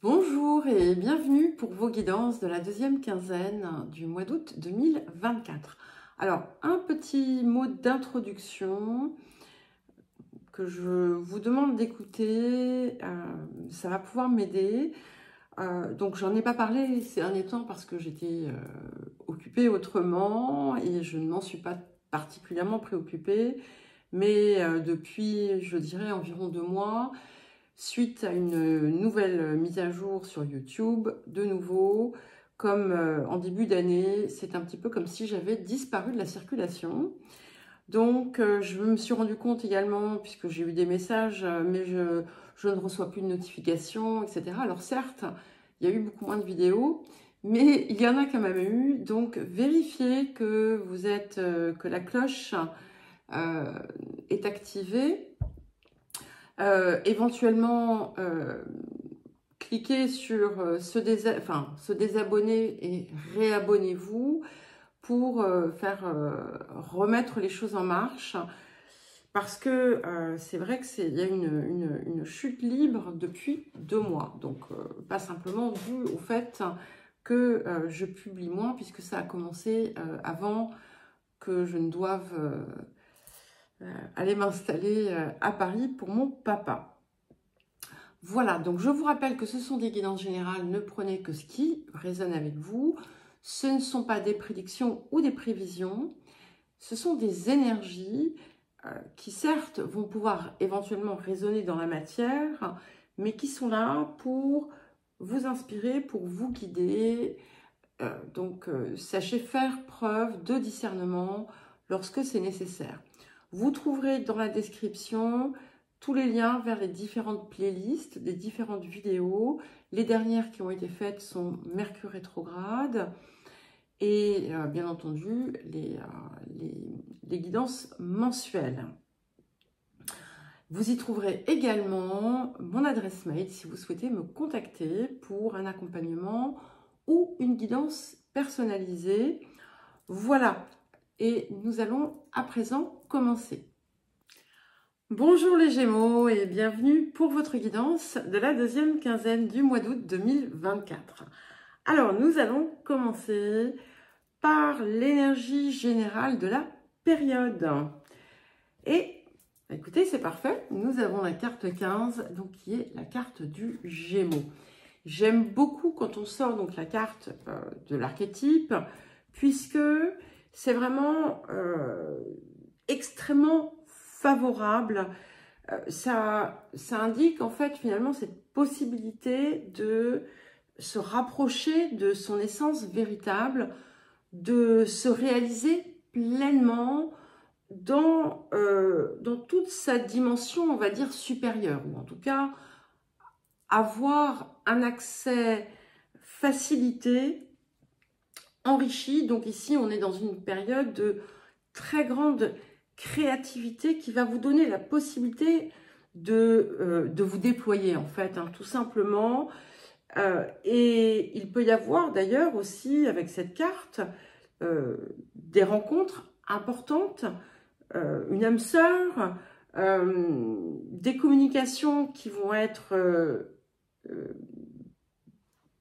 Bonjour et bienvenue pour vos guidances de la deuxième quinzaine du mois d'août 2024. Alors, un petit mot d'introduction que je vous demande d'écouter, ça va pouvoir m'aider. Donc, j'en ai pas parlé ces derniers temps parce que j'étais occupée autrement et je ne m'en suis pas particulièrement préoccupée. Mais depuis, je dirais, environ 2 mois, suite à une nouvelle mise à jour sur YouTube, de nouveau, comme en début d'année, c'est un petit peu comme si j'avais disparu de la circulation. Donc, je me suis rendu compte également, puisque j'ai eu des messages, mais je ne reçois plus de notifications, etc. Alors certes, il y a eu beaucoup moins de vidéos, mais il y en a quand même eu. Donc, vérifiez que vous êtes, que la cloche est activée. Éventuellement, cliquez sur se désabonner et réabonnez-vous pour remettre les choses en marche. Parce que c'est vrai qu'il y a une chute libre depuis 2 mois. Donc, pas simplement dû au fait que je publie moins, puisque ça a commencé avant que je ne doive aller m'installer à Paris pour mon papa. Voilà, donc je vous rappelle que ce sont des guidances générales, ne prenez que ce qui résonne avec vous. Ce ne sont pas des prédictions ou des prévisions, ce sont des énergies qui certes vont pouvoir éventuellement résonner dans la matière, mais qui sont là pour vous inspirer, pour vous guider. Donc sachez faire preuve de discernement lorsque c'est nécessaire. Vous trouverez dans la description tous les liens vers les différentes playlists, des différentes vidéos. Les dernières qui ont été faites sont Mercure rétrograde et bien entendu les guidances mensuelles. Vous y trouverez également mon adresse mail si vous souhaitez me contacter pour un accompagnement ou une guidance personnalisée. Voilà, et nous allons à présent commencer. Bonjour les Gémeaux et bienvenue pour votre guidance de la deuxième quinzaine du mois d'août 2024. Alors, nous allons commencer par l'énergie générale de la période. Et écoutez, c'est parfait, nous avons la carte 15, donc qui est la carte du Gémeaux. J'aime beaucoup quand on sort donc la carte de l'archétype, puisque c'est vraiment extrêmement favorable. Ça indique en fait finalement cette possibilité de se rapprocher de son essence véritable, de se réaliser pleinement dans toute sa dimension, on va dire, supérieure, ou en tout cas avoir un accès facilité, enrichi. Donc ici, on est dans une période de très grande créativité qui va vous donner la possibilité de vous déployer, en fait, hein, tout simplement. Et il peut y avoir d'ailleurs aussi, avec cette carte, des rencontres importantes, une âme sœur, des communications qui vont être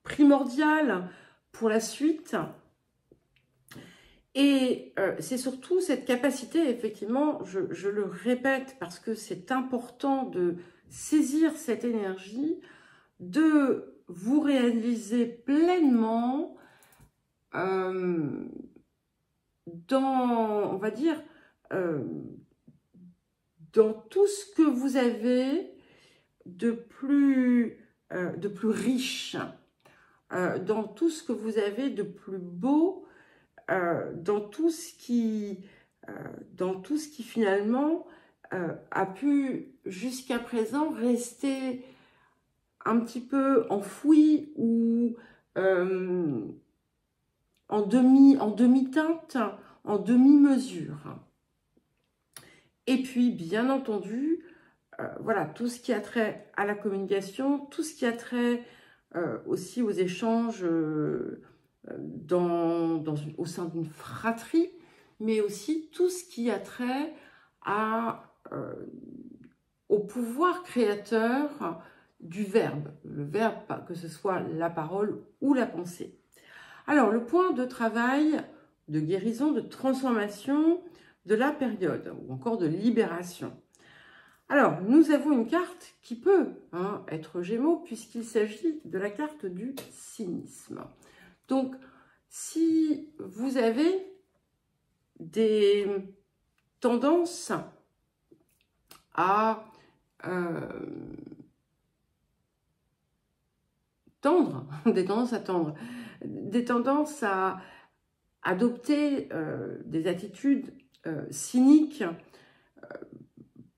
primordiales pour la suite. Et c'est surtout cette capacité, effectivement, je le répète parce que c'est important de saisir cette énergie, de vous réaliser pleinement dans, on va dire, dans tout ce que vous avez de plus riche, dans tout ce que vous avez de plus beau, dans tout ce qui finalement a pu jusqu'à présent rester un petit peu enfoui ou en demi-teinte, en demi-mesure. Et puis, bien entendu, voilà, tout ce qui a trait à la communication, tout ce qui a trait aussi aux échanges au sein d'une fratrie, mais aussi tout ce qui a trait au pouvoir créateur du verbe. le verbe, que ce soit la parole ou la pensée. Alors, le point de travail, de guérison, de transformation de la période, ou encore de libération. Alors, nous avons une carte qui peut être Gémeaux, puisqu'il s'agit de la carte du cynisme. Donc, si vous avez des tendances à tendre, des tendances à adopter des attitudes cyniques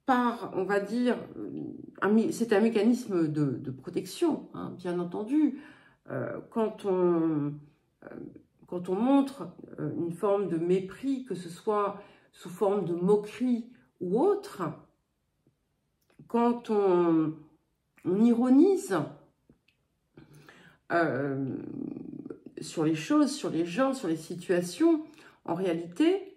par, on va dire, c'est un mécanisme de protection, bien entendu. Quand on montre une forme de mépris, que ce soit sous forme de moquerie ou autre, quand on ironise sur les choses, sur les gens, sur les situations, en réalité,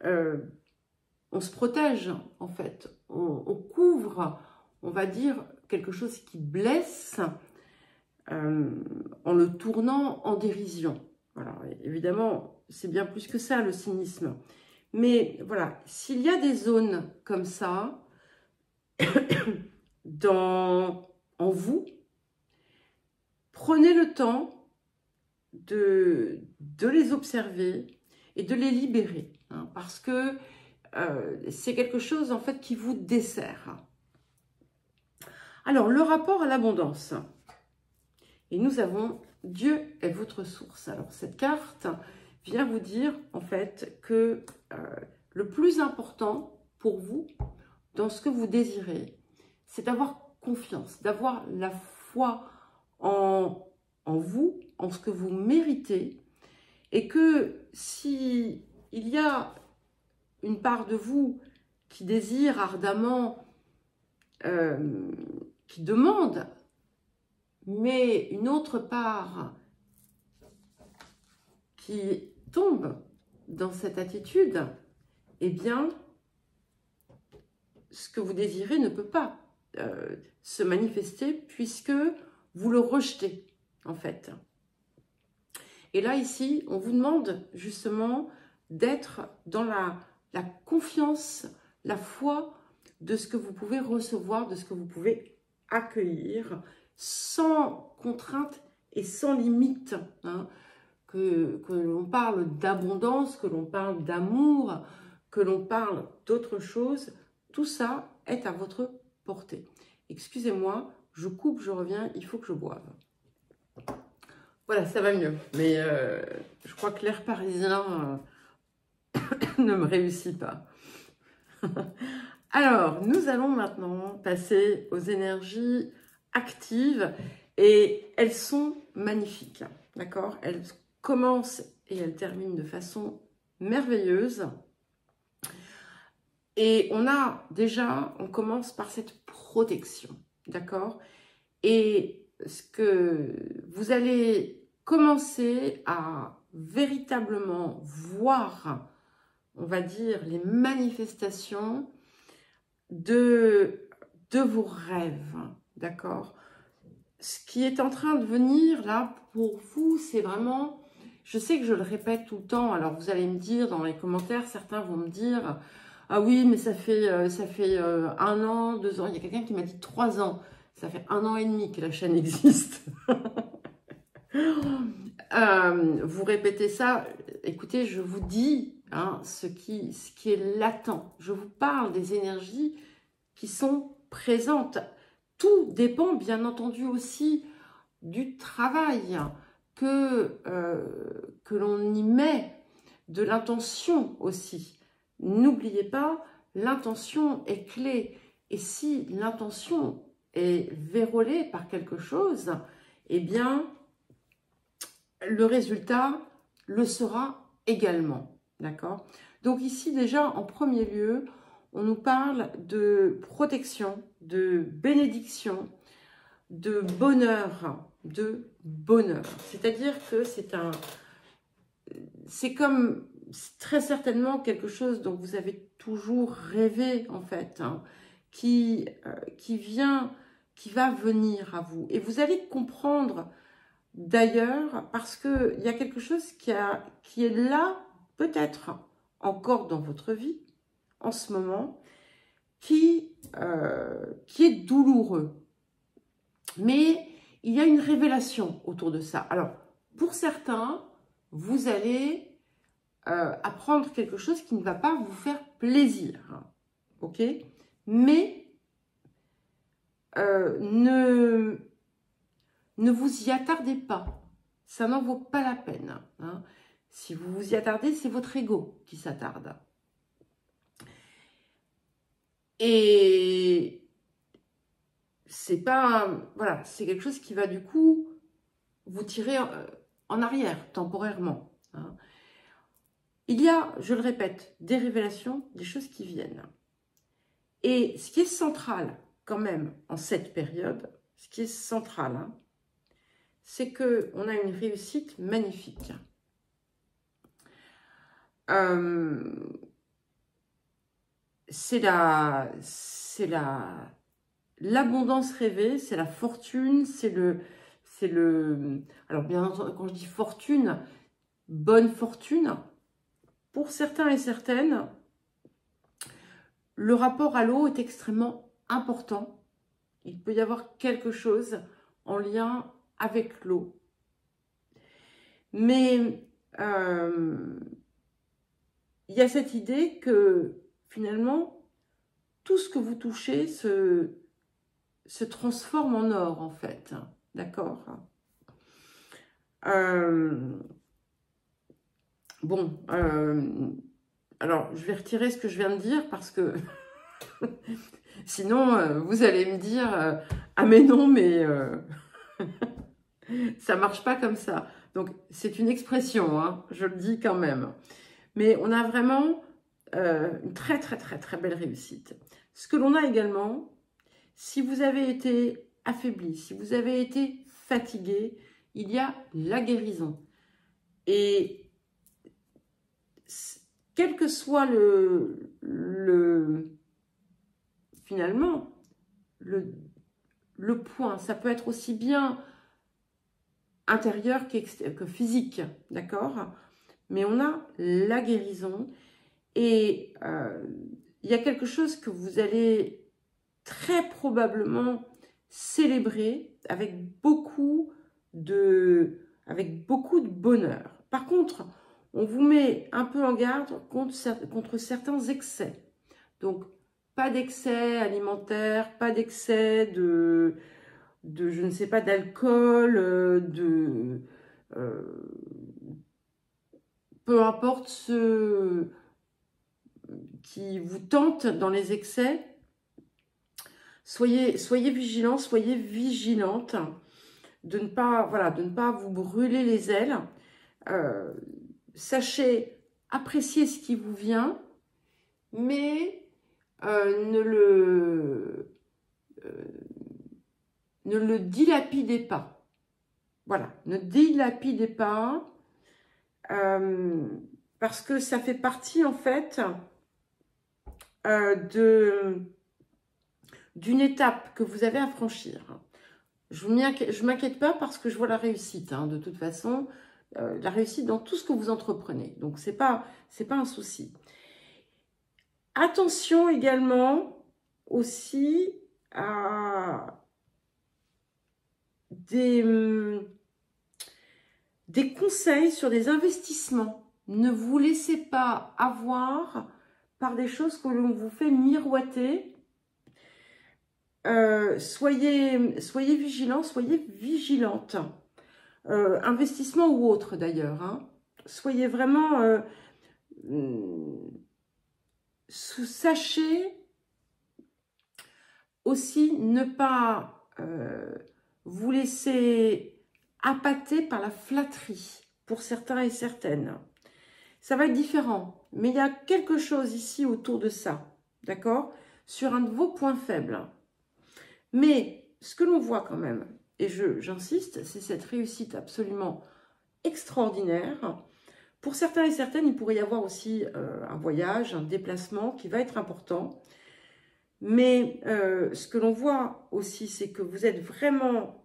on se protège, en fait. On couvre, on va dire, quelque chose qui blesse en le tournant en dérision. Voilà, évidemment, c'est bien plus que ça, le cynisme. Mais voilà, s'il y a des zones comme ça, en vous, prenez le temps de les observer et de les libérer, parce que c'est quelque chose en fait qui vous dessert. Alors, le rapport à l'abondance. Et nous avons Dieu est votre source. Alors, cette carte vient vous dire en fait que le plus important pour vous, dans ce que vous désirez, c'est d'avoir confiance, d'avoir la foi en vous, en ce que vous méritez, et que si il y a une part de vous qui désire ardemment, qui demande, mais une autre part qui tombe dans cette attitude, eh bien, ce que vous désirez ne peut pas se manifester puisque vous le rejetez, en fait. Et là, ici, on vous demande justement d'être dans la confiance, la foi de ce que vous pouvez recevoir, de ce que vous pouvez accueillir, sans contrainte et sans limite. Que l'on parle d'abondance, que l'on parle d'amour, que l'on parle d'autre chose, tout ça est à votre portée. Excusez-moi, je coupe, je reviens, il faut que je boive. Voilà, ça va mieux, mais je crois que l'air parisien ne me réussit pas. Alors, nous allons maintenant passer aux énergies actives et elles sont magnifiques, d'accord? Elles commencent et elles terminent de façon merveilleuse. Et on commence par cette protection, d'accord? Et ce que vous allez commencer à véritablement voir, on va dire, les manifestations de vos rêves, d'accord? Ce qui est en train de venir là pour vous, c'est vraiment, je sais que je le répète tout le temps, alors vous allez me dire dans les commentaires, certains vont me dire, ah oui, mais ça fait 1 an, 2 ans, il y a quelqu'un qui m'a dit 3 ans, ça fait 1 an et demi que la chaîne existe. Vous répétez ça, écoutez, je vous dis ce qui est latent, je vous parle des énergies qui sont présentes. Tout dépend bien entendu aussi du travail que l'on y met, de l'intention aussi. N'oubliez pas, l'intention est clé. Et si l'intention est vérolée par quelque chose, eh bien, le résultat le sera également. D'accord? Donc ici, déjà, en premier lieu, on nous parle de protection, de bénédiction, de bonheur, C'est-à-dire que c'est comme très certainement quelque chose dont vous avez toujours rêvé, en fait, qui vient qui va venir à vous. Et vous allez comprendre d'ailleurs, parce qu'il y a quelque chose qui est là, peut-être encore dans votre vie, en ce moment, qui est douloureux. Mais il y a une révélation autour de ça. Alors, pour certains, vous allez apprendre quelque chose qui ne va pas vous faire plaisir. Ok? Mais ne vous y attardez pas. Ça n'en vaut pas la peine. Hein. Si vous vous y attardez, c'est votre ego qui s'attarde. Et c'est pas... Voilà, c'est quelque chose qui va du coup vous tirer en arrière temporairement. Hein. Il y a, je le répète, des révélations, des choses qui viennent. Et ce qui est central quand même en cette période, ce qui est central, hein, c'est qu'on a une réussite magnifique. C'est l'abondance rêvée, c'est la fortune, alors bien entendu, quand je dis fortune, bonne fortune, pour certains et certaines, le rapport à l'eau est extrêmement important. Il peut y avoir quelque chose en lien avec l'eau. Mais il y a cette idée que finalement, tout ce que vous touchez se transforme en or, en fait. D'accord? Bon, alors, je vais retirer ce que je viens de dire parce que sinon, vous allez me dire ah mais non, mais ça marche pas comme ça. Donc, c'est une expression, hein, je le dis quand même. Mais on a vraiment une très, très, très, très belle réussite. Ce que l'on a également, si vous avez été affaibli, si vous avez été fatigué, il y a la guérison. Et quel que soit finalement, le point, ça peut être aussi bien intérieur que physique, d'accord? Mais on a la guérison et il y a quelque chose que vous allez très probablement célébrer avec beaucoup de bonheur. Par contre, on vous met un peu en garde contre certains excès. Donc, pas d'excès alimentaire, pas d'excès de je ne sais pas, d'alcool, peu importe ce qui vous tente dans les excès, soyez vigilants, soyez vigilantes de ne pas, voilà, de ne pas vous brûler les ailes. Sachez apprécier ce qui vous vient, mais ne le dilapidez pas. Voilà, ne dilapidez pas, parce que ça fait partie, en fait, d'une étape que vous avez à franchir. Je ne m'inquiète pas parce que je vois la réussite, hein, de toute façon, la réussite dans tout ce que vous entreprenez. Donc, c'est pas un souci. Attention également aussi à des conseils sur des investissements. Ne vous laissez pas avoir par des choses que l'on vous fait miroiter. Soyez vigilants, soyez vigilantes. Investissement ou autre d'ailleurs. Hein. Soyez vraiment... sachez aussi ne pas vous laisser appâter par la flatterie pour certains et certaines. Ça va être différent, mais il y a quelque chose ici autour de ça, d'accord? Sur un de vos points faibles. Mais ce que l'on voit quand même, et j'insiste, c'est cette réussite absolument extraordinaire. Pour certains et certaines, il pourrait y avoir aussi un voyage, un déplacement qui va être important. Mais ce que l'on voit aussi, c'est que vous êtes vraiment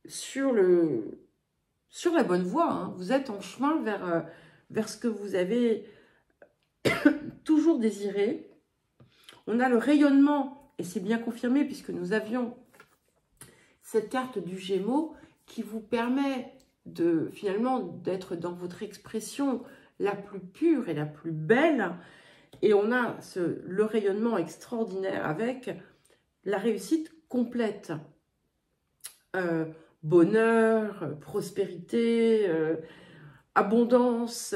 sur la bonne voie. Hein. Vous êtes en chemin vers ce que vous avez toujours désiré. On a le rayonnement, et c'est bien confirmé puisque nous avions cette carte du Gémeaux qui vous permet finalement d'être dans votre expression la plus pure et la plus belle. Et on a le rayonnement extraordinaire avec la réussite complète. Bonheur, prospérité, abondance,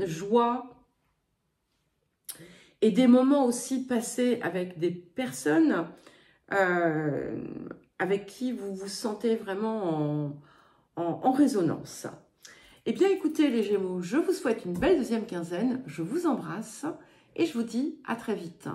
joie. Et des moments aussi passés avec des personnes avec qui vous vous sentez vraiment en résonance. Eh bien, écoutez les Gémeaux, je vous souhaite une belle deuxième quinzaine. Je vous embrasse et je vous dis à très vite.